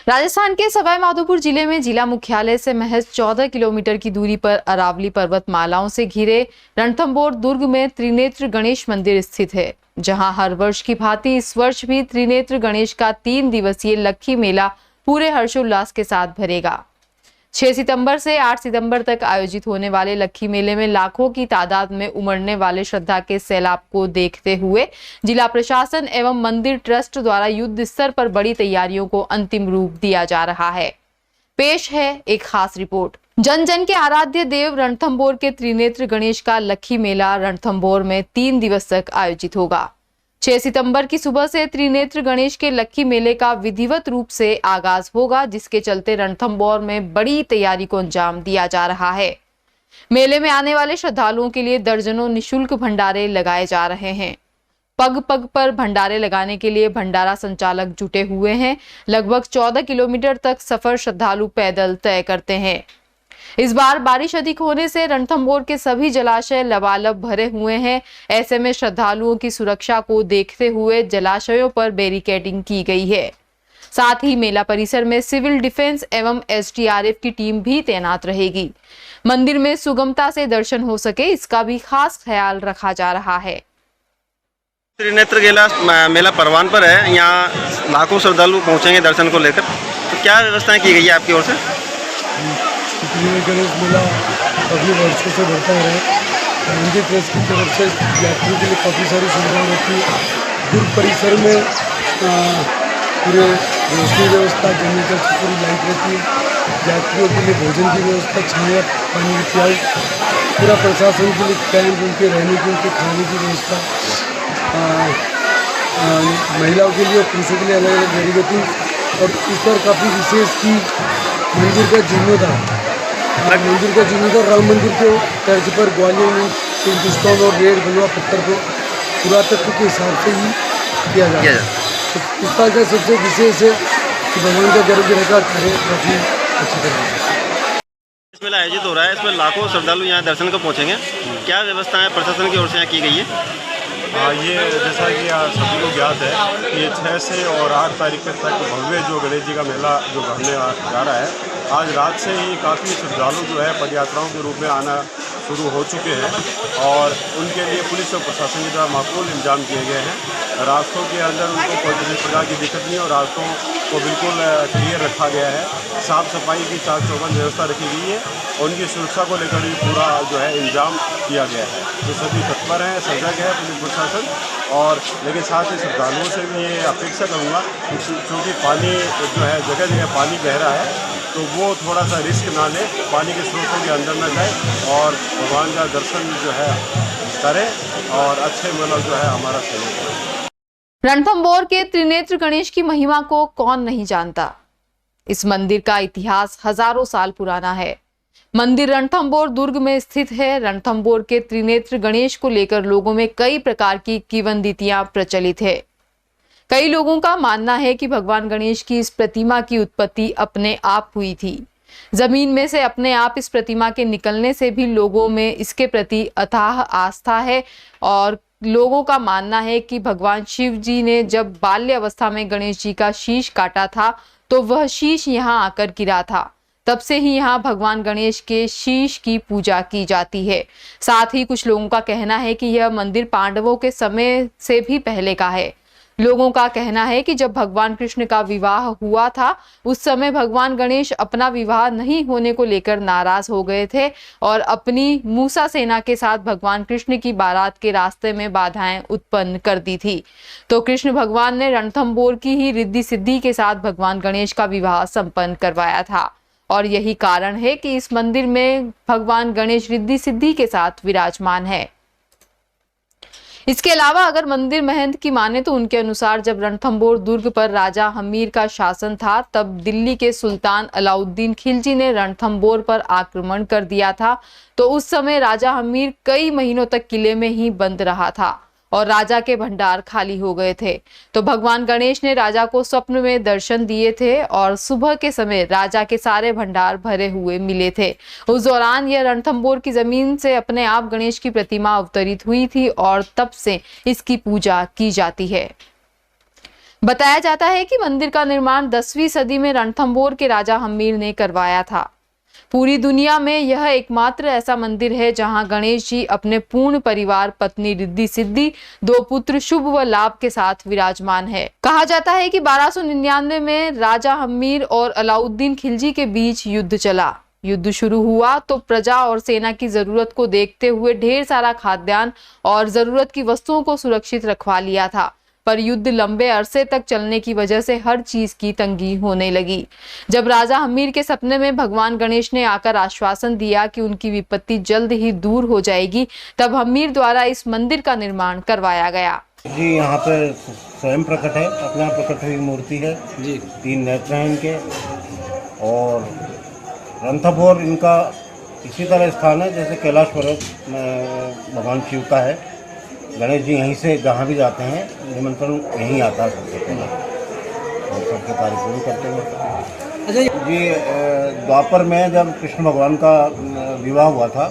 राजस्थान के सवाई माधोपुर जिले में जिला मुख्यालय से महज 14 किलोमीटर की दूरी पर अरावली पर्वतमालाओं से घिरे रणथंभौर दुर्ग में त्रिनेत्र गणेश मंदिर स्थित है, जहां हर वर्ष की भांति इस वर्ष भी त्रिनेत्र गणेश का 3 दिवसीय लक्खी मेला पूरे हर्षोल्लास के साथ भरेगा। 6 सितंबर से 8 सितंबर तक आयोजित होने वाले लक्खी मेले में लाखों की तादाद में उमड़ने वाले श्रद्धा के सैलाब को देखते हुए जिला प्रशासन एवं मंदिर ट्रस्ट द्वारा युद्ध स्तर पर बड़ी तैयारियों को अंतिम रूप दिया जा रहा है। पेश है एक खास रिपोर्ट। जन जन के आराध्य देव रणथंभौर के त्रिनेत्र गणेश का लक्खी मेला रणथंभौर में 3 दिवस तक आयोजित होगा। 6 सितंबर की सुबह से त्रिनेत्र गणेश के लक्खी मेले का विधिवत रूप से आगाज होगा, जिसके चलते रणथंभौर में बड़ी तैयारी को अंजाम दिया जा रहा है। मेले में आने वाले श्रद्धालुओं के लिए दर्जनों निशुल्क भंडारे लगाए जा रहे हैं। पग पग पर भंडारे लगाने के लिए भंडारा संचालक जुटे हुए हैं। लगभग 14 किलोमीटर तक सफर श्रद्धालु पैदल तय करते हैं। इस बार बारिश अधिक होने से रणथंभौर के सभी जलाशय लबालब भरे हुए हैं। ऐसे में श्रद्धालुओं की सुरक्षा को देखते हुए जलाशयों पर बैरिकेडिंग की गई है। साथ ही मेला परिसर में सिविल डिफेंस एवं एसडीआरएफ की टीम भी तैनात रहेगी। मंदिर में सुगमता से दर्शन हो सके, इसका भी खास ख्याल रखा जा रहा है। त्रिनेत्र मेला परवान पर है, यहाँ लाखों श्रद्धालु पहुँचेंगे दर्शन को लेकर, तो क्या व्यवस्थाएं की गई है आपकी ओर से? गणेश मेला काफ़ी वर्षों से बढ़ता है। मंदिर ट्रस्ट की तरफ से यात्रियों के लिए काफ़ी सारी सुविधाएं रहती है। दुर्ग परिसर में पूरे रोशनी व्यवस्था, जनरेटर की पूरी लाइट रहती है। यात्रियों के लिए भोजन की व्यवस्था, छाया, पानी की प्यास, पूरा प्रशासन के लिए कैंप, उनके रहने की, उनके खाने की व्यवस्था, महिलाओं के लिए और पुरुषों के लिए अलग अलग बैरिकेडिंग। और इस पर काफ़ी विशेष की मंदिर का जीर्णोद्धार राम मंदिर के तर्ज पर ग्वालियर में हिंदुस्तान और रेड बलुआ पत्थर को पुरातत्व के हिसाब से ही किया जाता है। तो इस साल का सबसे विशेष है कि भगवान का गर्भगृह कार्य काफ़ी अच्छी तरह से इस मेला आयोजित हो रहा है, इसमें लाखों श्रद्धालु यहाँ दर्शन को पहुँचेंगे। क्या व्यवस्थाएं प्रशासन की ओर से यहाँ की गई है? ये जैसा कि सभी को ज्ञात है, ये 6 से और 8 तारीख तक भव्य जो गणेश जी का मेला जो भरने जा रहा है, आज रात से ही काफ़ी श्रद्धालु जो है पदयात्राओं के रूप में आना शुरू हो चुके हैं और उनके लिए पुलिस और प्रशासन के द्वारा माकूल इंतजाम किए गए हैं। रास्तों के अंदर उनको कोई किसी प्रकार की दिक्कत नहीं और रास्तों को बिल्कुल क्लियर रखा गया है। साफ़ सफाई की चाक चौबंद व्यवस्था रखी गई है और उनकी सुरक्षा को लेकर भी पूरा जो है इंतजाम किया गया है। तो सभी तत्पर हैं, सजग है पुलिस प्रशासन। और लेकिन साथ ही श्रद्धालुओं से भी ये अपेक्षा करूँगा क्योंकि पानी जो है जगह जगह पानी बह रहा है, तो वो थोड़ा सा रिस्क ना ले, पानी के स्रोतों के अंदर ना जाए और भगवान का दर्शन जो है करें और अच्छे मतलब जो है हमारा सहयोग करें। रणथंभौर के त्रिनेत्र गणेश की महिमा को कौन नहीं जानता। इस मंदिर का इतिहास हजारों साल पुराना है। मंदिर रणथंभौर दुर्ग में स्थित है। रणथंभौर के त्रिनेत्र गणेश को लेकर लोगों में कई प्रकार की किंवदंतियां प्रचलित है। कई लोगों का मानना है कि भगवान गणेश की इस प्रतिमा की उत्पत्ति अपने आप हुई थी। जमीन में से अपने आप इस प्रतिमा के निकलने से भी लोगों में इसके प्रति अथाह आस्था है और लोगों का मानना है कि भगवान शिव जी ने जब बाल्य अवस्था में गणेश जी का शीश काटा था तो वह शीश यहाँ आकर गिरा था। तब से ही यहाँ भगवान गणेश के शीश की पूजा की जाती है। साथ ही कुछ लोगों का कहना है कि यह मंदिर पांडवों के समय से भी पहले का है। लोगों का कहना है कि जब भगवान कृष्ण का विवाह हुआ था उस समय भगवान गणेश अपना विवाह नहीं होने को लेकर नाराज हो गए थे और अपनी मूसा सेना के साथ भगवान कृष्ण की बारात के रास्ते में बाधाएं उत्पन्न कर दी थी। तो कृष्ण भगवान ने रणथंभौर की ही रिद्धि सिद्धि के साथ भगवान गणेश का विवाह संपन्न करवाया था और यही कारण है कि इस मंदिर में भगवान गणेश रिद्धि सिद्धि के साथ विराजमान है। इसके अलावा अगर मंदिर महंत की माने तो उनके अनुसार जब रणथंभौर दुर्ग पर राजा हमीर का शासन था तब दिल्ली के सुल्तान अलाउद्दीन खिलजी ने रणथंभौर पर आक्रमण कर दिया था। तो उस समय राजा हमीर कई महीनों तक किले में ही बंद रहा था और राजा के भंडार खाली हो गए थे। तो भगवान गणेश ने राजा को स्वप्न में दर्शन दिए थे और सुबह के समय राजा के सारे भंडार भरे हुए मिले थे। उस दौरान यह रणथंभौर की जमीन से अपने आप गणेश की प्रतिमा अवतरित हुई थी और तब से इसकी पूजा की जाती है। बताया जाता है कि मंदिर का निर्माण 10वीं सदी में रणथंभौर के राजा हम्मीर ने करवाया था। पूरी दुनिया में यह एकमात्र ऐसा मंदिर है जहां गणेश जी अपने पूर्ण परिवार, पत्नी रिद्धि सिद्धि, 2 पुत्र शुभ व लाभ के साथ विराजमान है। कहा जाता है कि 1299 में राजा हम्मीर और अलाउद्दीन खिलजी के बीच युद्ध चला। युद्ध शुरू हुआ तो प्रजा और सेना की जरूरत को देखते हुए ढेर सारा खाद्यान्न और जरूरत की वस्तुओं को सुरक्षित रखवा लिया था, पर युद्ध लंबे अरसे तक चलने की वजह से हर चीज की तंगी होने लगी। जब राजा हम्मीर के सपने में भगवान गणेश ने आकर आश्वासन दिया कि उनकी विपत्ति जल्द ही दूर हो जाएगी, तब हम्मीर द्वारा इस मंदिर का निर्माण करवाया गया। जी, यहाँ पे स्वयं प्रकट है, अपना प्रकट हुई मूर्ति है जी। 3 नेत्र हैं इनके, और रणथंभौर इनका इसी तरह स्थान है जैसे कैलाश पर्वत में भगवान शिव का है। गणेश जी यहीं से जहाँ भी जाते हैं निमंत्रण यहीं आता है सबसे पहले, और सबके कार्य पूर्ण करते हैं। अच्छा जी, द्वापर में जब कृष्ण भगवान का विवाह हुआ था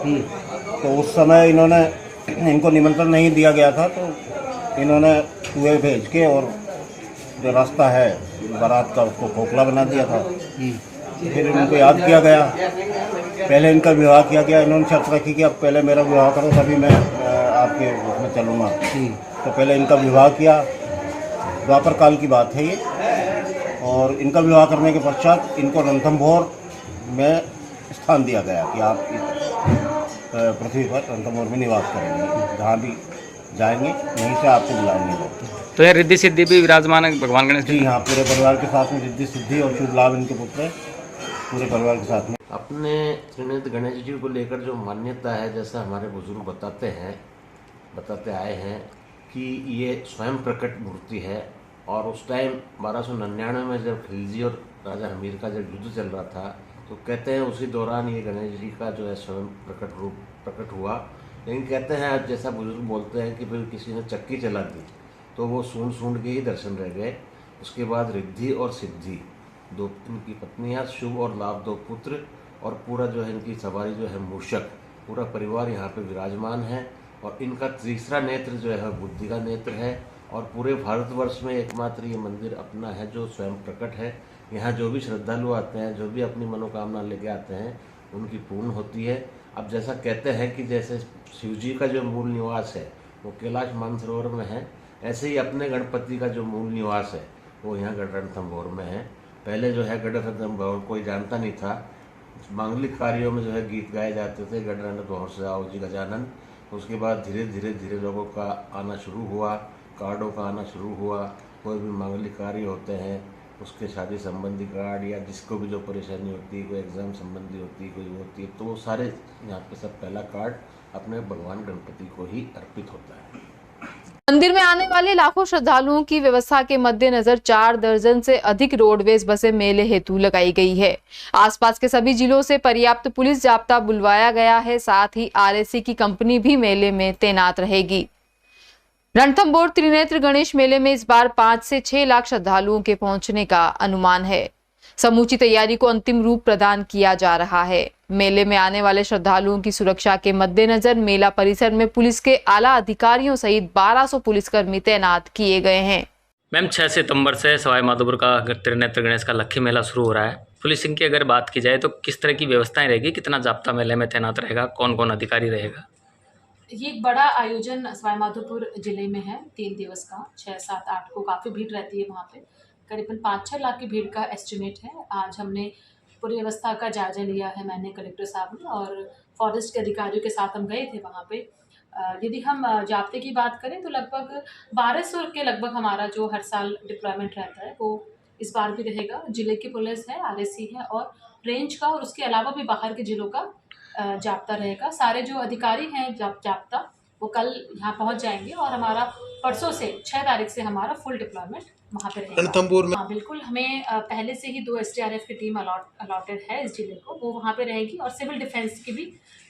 तो उस समय इनको निमंत्रण नहीं दिया गया था, तो इन्होंने कुएं भेज के और जो रास्ता है बारात का उसको खोखला बना दिया था। फिर इनको याद किया गया, पहले इनका विवाह किया गया। इन्होंने शर्त रखी कि अब पहले मेरा विवाह करो तभी मैं आपके उसमें चलूँगा। तो पहले इनका विवाह किया, द्वापर काल की बात है ये, और इनका विवाह करने के पश्चात इनको रणथंभौर में स्थान दिया गया कि आप पृथ्वी पर रणथंभौर में निवास करेंगे, जहाँ भी जाएंगे यहीं से आपको बुलाएंगे लोग। तो यह रिद्धि सिद्धि भी विराजमान है भगवान गणेश जी हाँ, पूरे परिवार के साथ में रिद्धि सिद्धि और शुभ लाभ इनके पुत्र हैं, पूरे परिवार के साथ में। अपने त्रिनेत्र गणेश जी को लेकर जो मान्यता है, जैसा हमारे बुजुर्ग बताते आए हैं कि ये स्वयं प्रकट मूर्ति है, और उस टाइम 1299 में जब खिलजी और राजा हमीर का जब युद्ध चल रहा था तो कहते हैं उसी दौरान ये गणेश जी का जो है स्वयं प्रकट रूप प्रकट हुआ। लेकिन कहते हैं जैसा बुजुर्ग बोलते हैं कि फिर किसी ने चक्की चला दी तो वो सूंढ के ही दर्शन रह गए। उसके बाद रिद्धि और सिद्धि, 2 इनकी पत्नियाँ, शुभ और लाभ 2 पुत्र, और पूरा जो है इनकी सवारी जो है मूषक, पूरा परिवार यहाँ पे विराजमान है। और इनका तीसरा नेत्र जो है बुद्धि का नेत्र है, और पूरे भारतवर्ष में एकमात्र ये मंदिर अपना है जो स्वयं प्रकट है। यहाँ जो भी श्रद्धालु आते हैं, जो भी अपनी मनोकामना लेके आते हैं, उनकी पूर्ण होती है। अब जैसा कहते हैं कि जैसे शिव जी का जो मूल निवास है वो कैलाश मानसरोवर में है, ऐसे ही अपने गणपति का जो मूल निवास है वो यहाँ रणथंभौर में है। पहले जो है गढ़ रणथंभौर कोई जानता नहीं था। मांगलिक कार्यों में जो है गीत गाए जाते थे, गढ़ रणथंभौर से आओ जी गजानन। उसके बाद धीरे धीरे लोगों का आना शुरू हुआ, कार्डों का आना शुरू हुआ। कोई भी मांगलिक कार्य होते हैं, उसके शादी संबंधी कार्ड, या जिसको भी जो परेशानी होती है, कोई एग्ज़ाम संबंधी होती है, कोई होती है, तो वो सारे यहाँ पे सब पहला कार्ड अपने भगवान गणपति को ही अर्पित होता है। मंदिर में आने वाले लाखों श्रद्धालुओं की व्यवस्था के मद्देनजर 4 दर्जन से अधिक रोडवेज बसें मेले हेतु लगाई गई है। आसपास के सभी जिलों से पर्याप्त पुलिस जाब्ता बुलवाया गया है। साथ ही आरएसी की कंपनी भी मेले में तैनात रहेगी। रणथंभौर त्रिनेत्र गणेश मेले में इस बार 5 से 6 लाख श्रद्धालुओं के पहुंचने का अनुमान है। समूची तैयारी को अंतिम रूप प्रदान किया जा रहा है। मेले में आने वाले श्रद्धालुओं की सुरक्षा के मद्देनजर मेला परिसर में पुलिस के आला अधिकारियों सहित 1200 पुलिसकर्मी तैनात किए गए हैं। मैम 6 सितंबर से सवाई माधोपुर का त्रिनेत्र गणेश का लक्खी मेला शुरू हो रहा है। पुलिसिंग की अगर बात की जाए तो किस तरह की व्यवस्थाएं रहेगी, कितना जाब्ता मेले में तैनात रहेगा, कौन कौन अधिकारी रहेगा? ये एक बड़ा आयोजन सवाई माधोपुर जिले में है, 3 दिवस का, 6, 7, 8 को काफ़ी भीड़ रहती है वहाँ पे। करीबन 5-6 लाख की भीड़ का एस्टिमेट है। आज हमने पूरी व्यवस्था का जायजा लिया है, मैंने, कलेक्टर साहब ने, और फॉरेस्ट के अधिकारियों के साथ हम गए थे वहाँ पे। यदि हम जाब्ते की बात करें तो लगभग 1200 के लगभग हमारा जो हर साल डिप्लॉयमेंट रहता है वो इस बार भी रहेगा। जिले की पुलिस है, आरएसी है, और रेंज का, और उसके अलावा भी बाहर के जिलों का जाब्ता रहेगा। सारे जो अधिकारी हैं जाब्ता वो कल यहाँ पहुँच जाएंगे, और हमारा परसों से 6 तारीख से हमारा फुल डिप्लॉयमेंट वहाँ पे रहेगा। रणथंभौर में हाँ बिल्कुल, हमें पहले से ही 2 SDRF की टीम अलॉटेड है इस जिले को, वो वहाँ पे रहेगी, और सिविल डिफेंस की भी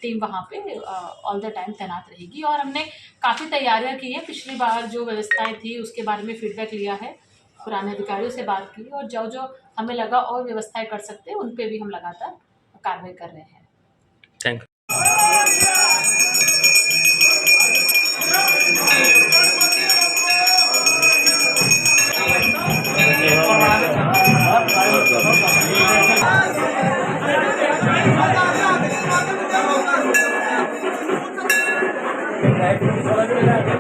टीम वहाँ पे ऑल द टाइम तैनात रहेगी। और हमने काफ़ी तैयारियाँ की हैं। पिछली बार जो व्यवस्थाएं थी उसके बारे में फीडबैक लिया है, पुराने अधिकारियों से बात की, और जो हमें लगा और व्यवस्थाएं कर सकते हैं उन पर भी हम लगातार कार्रवाई कर रहे हैं। Thank you. है